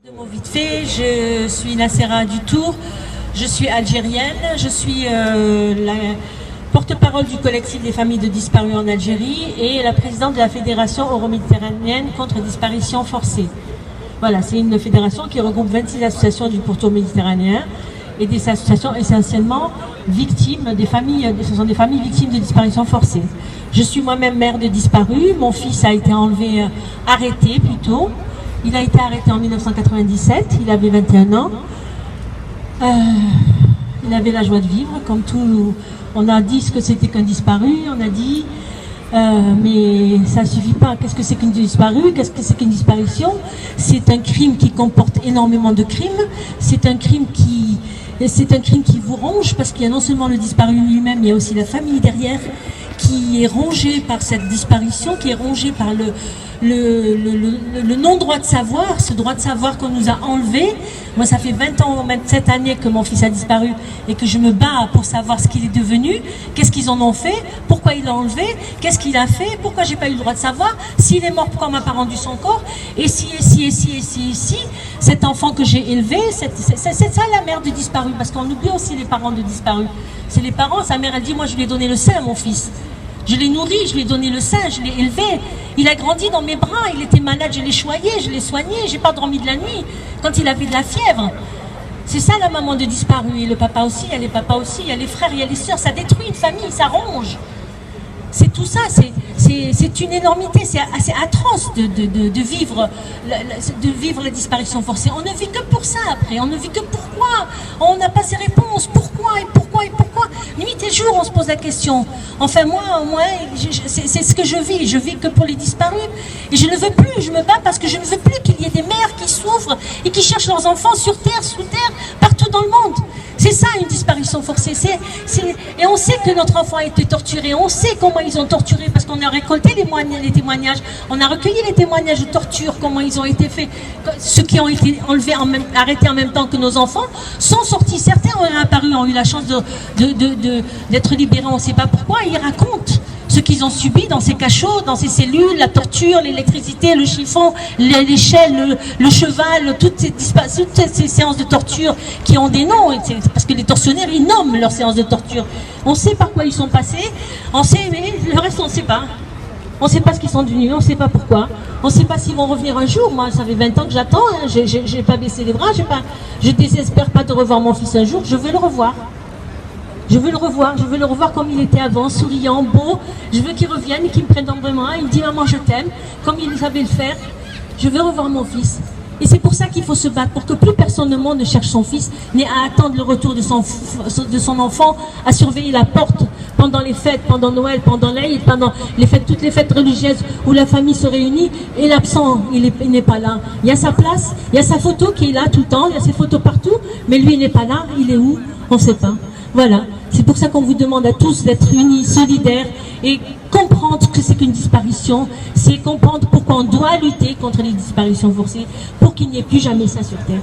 Deux mots vite fait, je suis Nassera Dutour, je suis algérienne, je suis la porte-parole du collectif des familles de disparus en Algérie et la présidente de la fédération euro-méditerranéenne contre disparition forcée. Voilà, c'est une fédération qui regroupe 26 associations du pourtour méditerranéen et des associations essentiellement victimes des familles, ce sont des familles victimes de disparition forcée. Je suis moi-même mère de disparus, mon fils a été enlevé, arrêté plutôt. Il a été arrêté en 1997, il avait 21 ans. Il avait la joie de vivre, comme tout. On a dit que c'était qu'un disparu, on a dit, mais ça ne suffit pas. Qu'est-ce que c'est qu'une disparue? Qu'est-ce que c'est qu'une disparition? C'est un crime qui comporte énormément de crimes. C'est un crime qui vous ronge, parce qu'il y a non seulement le disparu lui-même, il y a aussi la famille derrière, qui est rongée par cette disparition, qui est rongée par le non-droit de savoir, ce droit de savoir qu'on nous a enlevé. Moi, ça fait 20 ans, même cette année que mon fils a disparu et que je me bats pour savoir ce qu'il est devenu, qu'est-ce qu'ils en ont fait, pourquoi il l'a enlevé, qu'est-ce qu'il a fait, pourquoi j'ai pas eu le droit de savoir, s'il est mort, pourquoi on m'a pas rendu son corps, et si, cet enfant que j'ai élevé, c'est ça la mère de disparu, parce qu'on oublie aussi les parents de disparu. C'est les parents, sa mère elle dit, moi je lui ai donné le sein à mon fils. Je l'ai nourri, je lui ai donné le sein, je l'ai élevé. Il a grandi dans mes bras, il était malade, je l'ai choyé, je l'ai soigné, j'ai pas dormi de la nuit quand il avait de la fièvre. C'est ça la maman de disparu, et le papa aussi, il y a les papas aussi, il y a les frères, il y a les sœurs, ça détruit une famille, ça ronge. C'est tout ça, c'est une énormité, c'est assez atroce de vivre la disparition forcée. On ne vit que pour ça après, on ne vit que pourquoi. On n'a pas ces réponses, pourquoi et pourquoi et pourquoi. Nuit et jour on se pose la question. Enfin moi c'est ce que je vis que pour les disparus. Et je ne veux plus, je me bats parce que je ne veux plus qu'il y ait des mères qui souffrent et qui cherchent leurs enfants sur terre, sous terre, partout dans le monde. C'est ça une disparition forcée. Et on sait que notre enfant a été torturé, on sait comment ils ont torturé, parce qu'on a récolté les témoignages, on a recueilli les témoignages de torture, comment ils ont été faits. Ceux qui ont été enlevés, arrêtés en même temps que nos enfants, sont sortis. Certains ont réapparu, ont eu la chance d'être libérés, on ne sait pas pourquoi, et ils racontent ce qu'ils ont subi dans ces cachots, dans ces cellules, la torture, l'électricité, le chiffon, l'échelle, le cheval, toutes ces séances de torture qui ont des noms, parce que les tortionnaires, ils nomment leurs séances de torture. On sait par quoi ils sont passés, on sait, mais le reste, on ne sait pas. On ne sait pas ce qu'ils sont devenus, on ne sait pas pourquoi. On ne sait pas s'ils vont revenir un jour. Moi, ça fait 20 ans que j'attends, hein. Je n'ai pas baissé les bras, je désespère pas de revoir mon fils un jour, je veux le revoir. Je veux le revoir comme il était avant, souriant, beau. Je veux qu'il revienne et qu'il me prenne dans mes mains. Il me dit maman je t'aime, comme il savait le faire. Je veux revoir mon fils. Et c'est pour ça qu'il faut se battre, pour que plus personne au monde ne cherche son fils, n'ait à attendre le retour de son enfant, à surveiller la porte pendant les fêtes, pendant Noël, pendant l'Aïd, pendant toutes les fêtes religieuses où la famille se réunit, et l'absent, il n'est pas là. Il y a sa place, il y a sa photo qui est là tout le temps, il y a ses photos partout, mais lui il n'est pas là, il est où? On ne sait pas. Voilà, c'est pour ça qu'on vous demande à tous d'être unis, solidaires et comprendre ce que c'est qu'une disparition, c'est comprendre pourquoi on doit lutter contre les disparitions forcées pour qu'il n'y ait plus jamais ça sur Terre.